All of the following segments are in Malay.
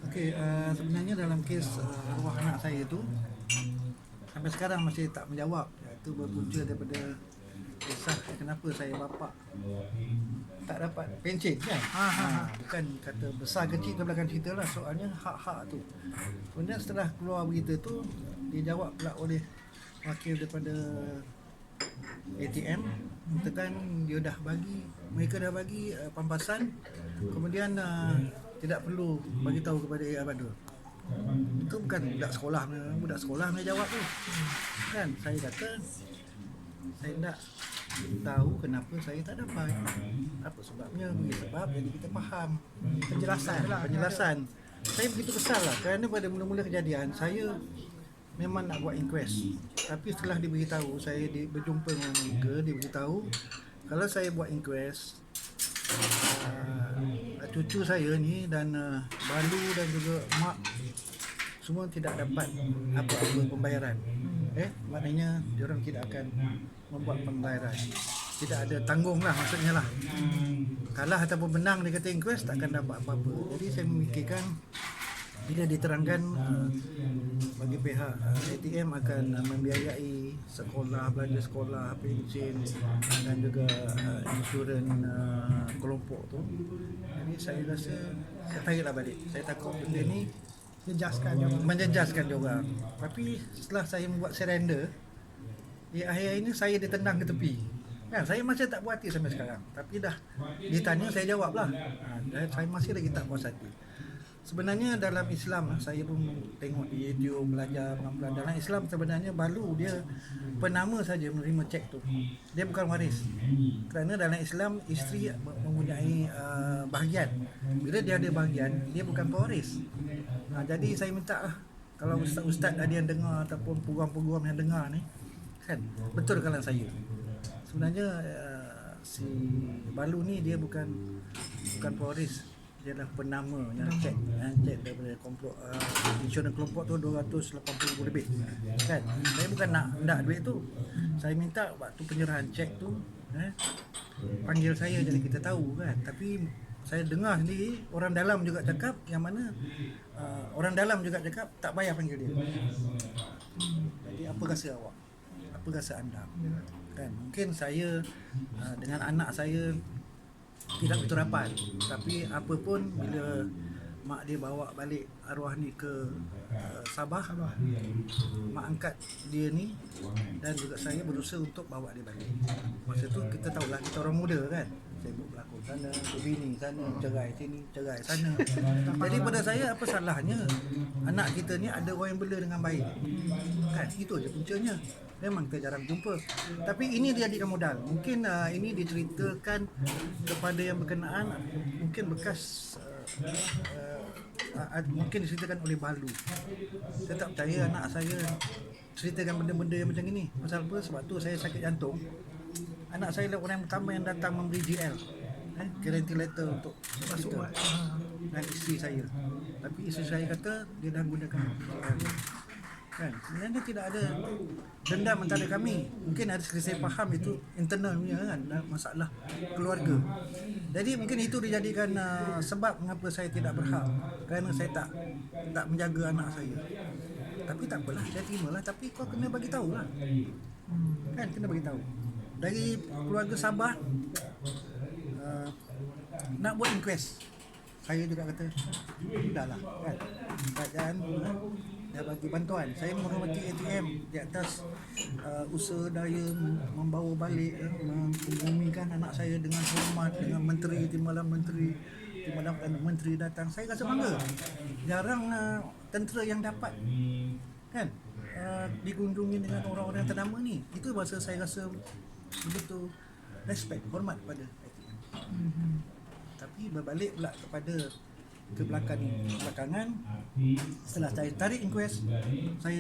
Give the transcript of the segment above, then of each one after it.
Okey, sebenarnya dalam kes arwah anak saya itu sampai sekarang masih tak menjawab. Itu berpunca daripada kisah kenapa saya bapa tak dapat pencen kan. Bukan kata besar kecil ke belakang cerita lah, soalnya hak-hak tu. Kemudian setelah keluar berita tu, dijawab pula oleh wakil daripada ATM, katakan dia dah bagi, mereka dah bagi pampasan, kemudian tidak perlu bagi tahu kepada AI Badur. Itu bukan budak sekolah punya jawab tu. Kan saya kata saya tak tahu kenapa saya tak dapat. Apa sebabnya? Bagi sebab jadi kita faham penjelasan. Saya begitu kesal lah kerana pada mula-mula kejadian saya memang nak buat inquest. Tapi setelah diberitahu, saya berjumpa dengan mereka, diberitahu kalau saya buat inquest, cucu saya ni dan Balu dan juga mak semua tidak dapat apa-apa pembayaran. Maknanya diorang tidak akan membuat pembayaran. Tidak ada tanggung lah maksudnya lah. Kalah ataupun menang dia kata inquest tak akan dapat apa-apa. Jadi saya memikirkan bila diterangkan bagi pihak ATM akan membiayai sekolah, belanja sekolah, pencen dan juga insurans kelompok tu. Jadi saya rasa saya tariklah balik. Saya takut benda ni menjejaskan dia orang. Tapi setelah saya membuat surrender, akhir ini saya ditendang ke tepi. Kan saya masih tak puas hati sampai sekarang. Tapi dah ditanya saya jawablah. Saya masih lagi tak puas hati. Sebenarnya dalam Islam, saya pun tengok di YouTube, belajar pengambilan. Dalam Islam sebenarnya Balu dia penama saja menerima cek tu. Dia bukan waris. Kerana dalam Islam isteri mempunyai bahagian. Bila dia ada bahagian, dia bukan pewaris. Jadi saya minta kalau ustaz-ustaz ada yang dengar ataupun peguam-peguam yang dengar ni, kan betul kalau saya. Sebenarnya si Balu ni dia bukan pewaris. Dia adalah penama yang cek daripada kelompok insurans kelompok tu 280,000 lebih kan. Saya bukan nak duit tu. Saya minta waktu penyerahan cek tu panggil saya jadi kita tahu kan. Tapi saya dengar sendiri orang dalam juga cakap yang mana orang dalam juga cakap tak payah panggil dia. Jadi apa rasa awak? Apa rasa anda? Kan mungkin saya dengan anak saya tidak betul rapat, tapi apa pun bila mak dia bawa balik arwah ni ke Sabah, mak angkat dia ni dan juga saya berusaha untuk bawa dia balik. Masa tu kita tahulah kita orang muda kan, sibuk berlakon sana, berbini sana, cerai sini, cerai sana. Jadi pada saya apa salahnya anak kita ni ada orang yang bela dengan baik kan, itu je puncanya. Memang kita jarang jumpa. Tapi ini dia jadikan modal. Mungkin ini diceritakan kepada yang berkenaan, mungkin bekas mungkin diceritakan oleh Balu. Saya tak percaya anak saya ceritakan benda-benda yang macam ini. Pasal apa? Sebab tu saya sakit jantung. Anak saya adalah orang yang pertama yang datang memberi GL, guarantee letter untuk masuk dan isteri saya. Tapi isteri saya kata dia dah gunakan kan. Sebenarnya tidak ada dendam antara kami. Mungkin ada selisih faham, itu internal punya kan, masalah keluarga. Jadi mungkin itu dijadikan sebab mengapa saya tidak berhak, kerana saya tak menjaga anak saya. Tapi tak apalah, saya terimalah. Tapi kau kena bagi tahulah. Kan kena bagi tahu. Dari keluarga Sabah nak buat inquest. Saya juga kata sudahlah kan. Kerajaan dah bagi bantuan. Saya menghormati ATM di atas usaha daya membawa balik, membumikan anak saya dengan hormat, dengan menteri, timbalan menteri datang. Saya rasa bangga. Jarang tentera yang dapat kan dikunjungi dengan orang-orang yang ternama ni. Itu bahasa saya rasa begitu respect, hormat pada ATM. Tapi berbalik pula kepada belakangan, setelah saya tarik inquest, saya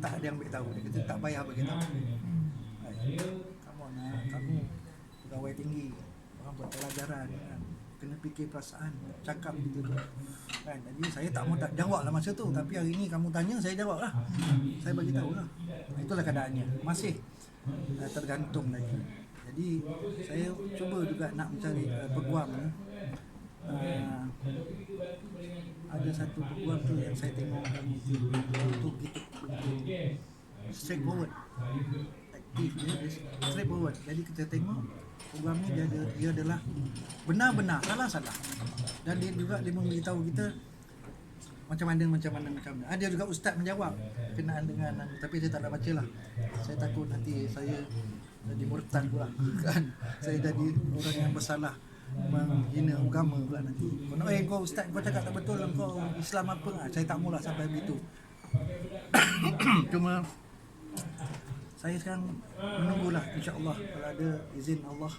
tak ada yang beritahu. Dia kata tak payah beritahu. Kamu pegawai tinggi, orang buat pelajaran kan? Kena fikir perasaan, cakap gitu kan. Jadi saya tak jawab lah masa tu. Tapi hari ni kamu tanya, saya jawab lah. Saya bagi tahu lah. Itulah keadaannya. Masih tergantung lagi. Jadi saya cuba juga nak mencari peguam ada satu peguam tu yang saya tengok tu begitu straightforward, aktif dia straightforward. Jadi kita tengok peguam ni dia adalah benar-benar salah. Dan dia juga dia memberitahu kita macam mana. Ada juga ustaz menjawab berkenaan dengan, tapi saya tak nak baca lah. Saya takut nanti saya jadi murtad pula kan. Saya jadi orang yang bersalah menghina agama pula nanti. Kau ustaz, kau cakap tak betul, kau Islam apa? Saya tak maulah sampai begitu. Cuma saya sekarang menunggulah, insya-Allah kalau ada izin Allah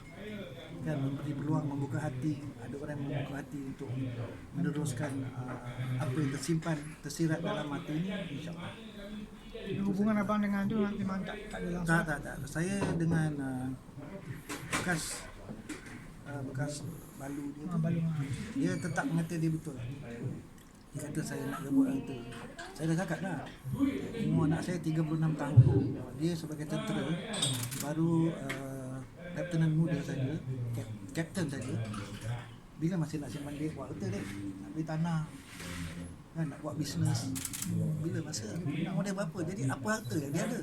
kan, memberi peluang, membuka hati, ada orang yang membuka hati untuk meneruskan apa yang tersirat dalam hati ini, insya-Allah. Hubungan abang dengan tu memang tak ada langsung. Tak. Saya dengan bekas balu dia tu, dia tetap mengata dia betul. Dia kata saya nak buat hal itu. Saya dah cakap dah, umur anak saya 36 tahun. Dia sebagai tentera, baru Lieutenant muda saja, Kapten saja. Bila masih nak simpan duit, buat harta dek, nak beli tanah kan, nak buat bisnes. Bila masa nak modal berapa, jadi apa harta yang dia ada.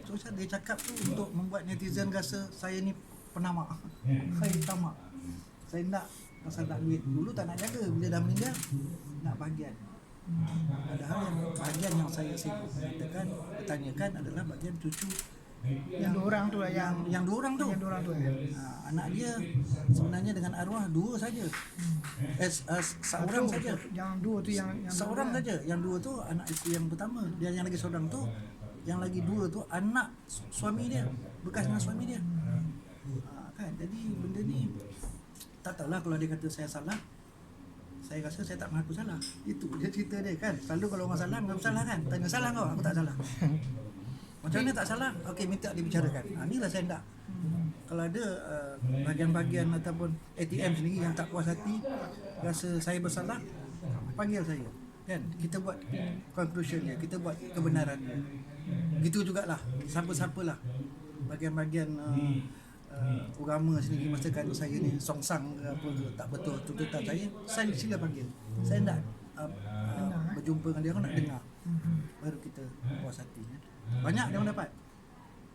Terus dia cakap tu untuk membuat netizen rasa saya ni penamak, saya tamak, saya nak pasal nak duit. Dulu tak nak jaga, bila dah meninggal nak bahagian. Padahal yang bahagian yang saya tanyakan adalah bahagian cucu yang dua orang tu lah, yang dua orang tu. Anak dia sebenarnya dengan arwah dua saja. Seorang saja. Yang dua tu yang seorang saja. Yang dua tu anak isteri yang pertama. Dia yang lagi seorang tu, yang lagi dua tu anak suami dia, bekas dengan suami dia. Kan, jadi benda ni tak tahulah. Kalau dia kata saya salah, saya rasa saya tak mengaku salah. Itu dia cerita dia kan. Selalu kalau orang salah, mengaku salah kan. Tanya salah kau, aku tak salah. Macam mana tak salah? Okey, minta dibicarakan. Inilah saya nak. Kalau ada bahagian-bahagian ataupun ATM sendiri yang tak puas hati, rasa saya bersalah, panggil saya. Kan? Kita buat conclusion dia, kita buat kebenaran dia. Gitu jugalah, siapa-siapalah bahagian-bahagian agama sendiri masakan saya ni songsang ke apa ke, tak betul tuntutan saya sila panggil. Saya nak berjumpa dengan dia, aku nak dengar. Baru kita puas hati. Banyak dia mendapat.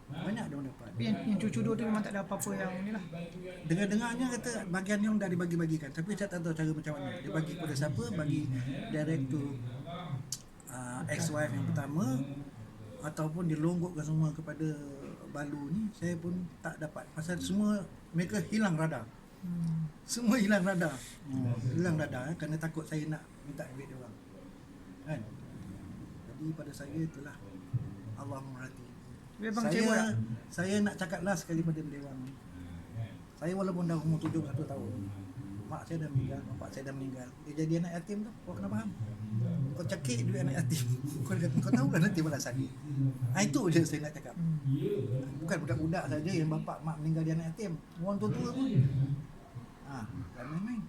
Tapi yang cucu dua tu memang tak ada apa-apa yang ni lah. Dengar-dengarnya kata bahagian yang dah dibagi-bagikan. Tapi saya tak tahu cara macam mana. Dia bagi kepada siapa, bagi direct to ex-wife yang pertama, ataupun dilonggokkan semua kepada balu ni. Saya pun tak dapat. Pasal semua mereka hilang radar. Semua hilang radar. Hilang radar kerana takut saya nak minta duit dia orang. Kan? Jadi pada saya itulah, Allah merhati. Saya nak cakap last sekali pada dewan. Saya walaupun dah umur 71 tahun, mak saya dah meninggal, bapak saya dah meninggal. Dia jadi anak yatim tu, kau kena faham. Kau cekik duit anak yatim, kau tahu kan nanti balasan dia. Itu je saya nak cakap. Bukan budak-budak saja yang bapak mak meninggal dia anak yatim, orang tua-tua pun. Kan main-main.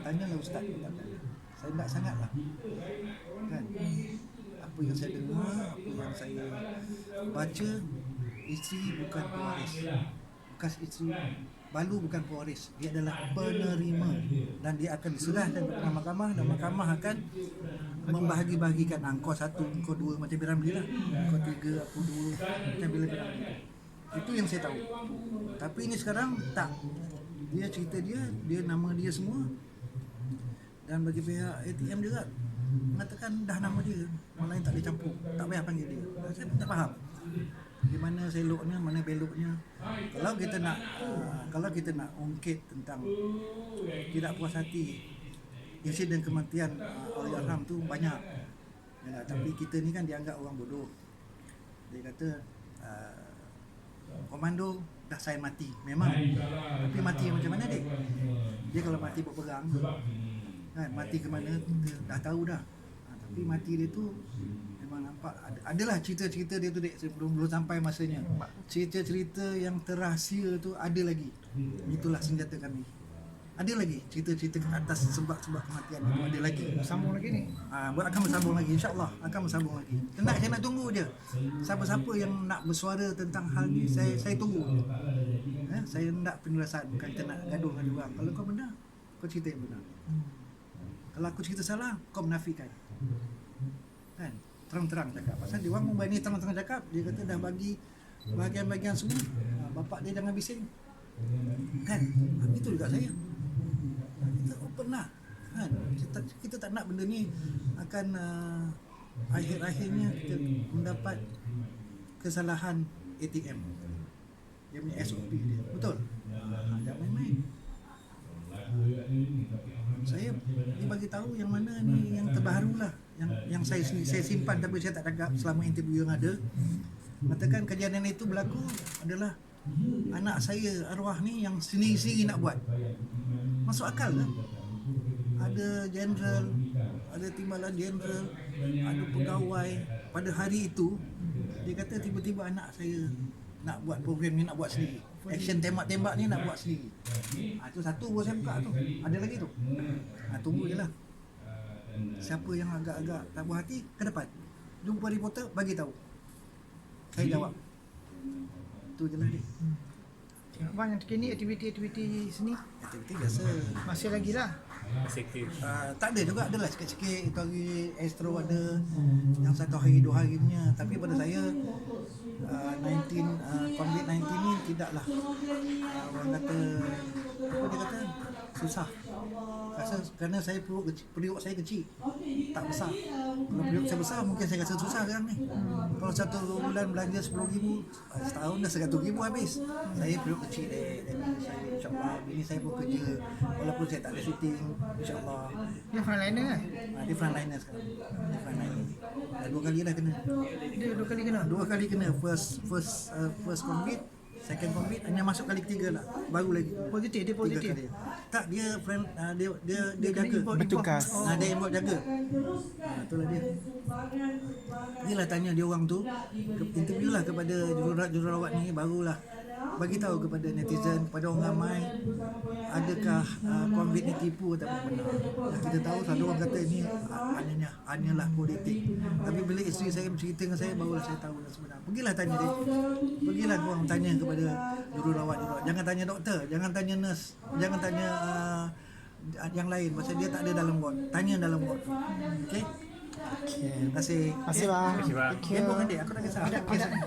Tanyalah ustaz, saya tak sangatlah. Kan? Apa yang saya dengar, apa yang saya baca, isteri bukan pewaris. Bekas isteri balu bukan pewaris. Dia adalah penerima dan dia akan diserahkan kepada mahkamah, dan mahkamah akan membahagi-bahagikan. Kau satu, kau dua, macam Piramli lah. Kau tiga, aku dua, macam Piramli. Itu yang saya tahu. Tapi ini sekarang tak. Dia cerita dia nama dia semua. Dan bagi pihak ATM juga mengatakan dah nama dia, orang lain tak boleh campur, tak payah panggil dia. Saya pun tak faham di mana seloknya, mana beloknya. Kalau kita nak ungkit tentang tidak puas hati insiden kematian Allahyarham tu banyak. Tapi kita ni kan dianggap orang bodoh. Dia kata komando dah sign mati. Memang. Tapi mati macam mana dia? Dia kalau mati berperang kan, mati ke mana kita dah tahu dah. Tapi mati dia tu memang nampak adalah cerita-cerita dia tu dek, belum sampai masanya. Cerita-cerita yang terrahsia tu ada lagi. Itulah senjata kami. Ada lagi cerita-cerita ke atas sebab-sebab kematian itu, ada lagi. Sambung lagi ni. Akan bersambung lagi, insya-Allah akan bersambung lagi. Saya nak tunggu je. Siapa-siapa yang nak bersuara tentang hal ni, saya tunggu. Saya nak penjelasan, bukan kita nak gaduh dengan orang. Kalau kau benar, kau cerita yang benar. Kalau aku cerita salah, kau menafikan. Kan? Terang-terang cakap. Pasal dia orang berani terang-terang cakap, dia kata dah bagi bahagian-bahagian semua. Bapak dia jangan bising. Kan? Itu juga saya. Kita open lah. Kan? Kita tak nak benda ni akan akhir-akhirnya kita mendapat kesalahan ATM. Dia punya SOP dia. Betul? Jangan main-main. Saya dia bagi tahu yang mana ni yang terbaru lah, yang saya simpan tapi saya tak tangkap selama interview yang ada. Mengatakan kejadian itu berlaku adalah anak saya arwah ni yang sendiri-sendiri nak buat. Masuk akal kan? Ada jeneral, ada timbalan jeneral, ada pegawai. Pada hari itu dia kata tiba-tiba anak saya nak buat program ni, nak buat sendiri. Action tembak-tembak ni nak buat sendiri. Itu satu baru saya buka tu. Ada lagi tu. Tunggu je lah. Siapa yang agak-agak tak puas hati, ke depan. Jumpa reporter, bagi tahu. Saya jawab. Itu je lah dia. Abang yang terkini aktiviti-aktiviti seni Aktiviti biasa. masih lagi lah. Masih aktif. Tak ada juga, adalah sikit-sikit. Itu hari Astro ada yang 1 hari 2 hari punya. Tapi pada saya COVID-19 ni tidaklah orang kata, apa dia kata, susah. Kerana saya periuk saya kecil, tak besar. Kalau periuk saya besar mungkin saya rasa susah sekarang ni. Kalau 1 bulan belanja 10,000, setahun dah 100,000 habis. Saya periuk kecil saya, insyaAllah bini saya pun kerja walaupun saya tak ada syuting, insyaAllah. Dia frontliner kan? Dia frontliner sekarang. Dia frontliner. Dah 2 kali dah kena. Dia 2 kali kena. 2 kali kena. First COVID, second COVID, hanya masuk kali ketiga lah. Baru lagi. Positif, dia 3 positif. kali. Tak, dia friend, dia Dia kena jaga. import. Bertugas. Dia import jaga. Itulah dia. Inilah tanya dia orang tu, interview lah kepada jururawat ni, barulah bagi tahu kepada netizen, kepada orang ramai, adakah COVID ni tipu ataupun benar. Yang kita tahu selalu orang kata ini hanyalah politik. Tapi bila isteri saya bercerita dengan saya, barulah saya tahu yang sebenar. Pergilah tanya dia. Pergilah korang tanya kepada jururawat. Jangan tanya doktor, jangan tanya nurse, jangan tanya yang lain. Pasal dia tak ada dalam ward. Tanya dalam ward. Okey? Terima kasih. Terima kasih bang. Terima kasih, bang. Thank you. Handphone kan dia? Aku tak kisah.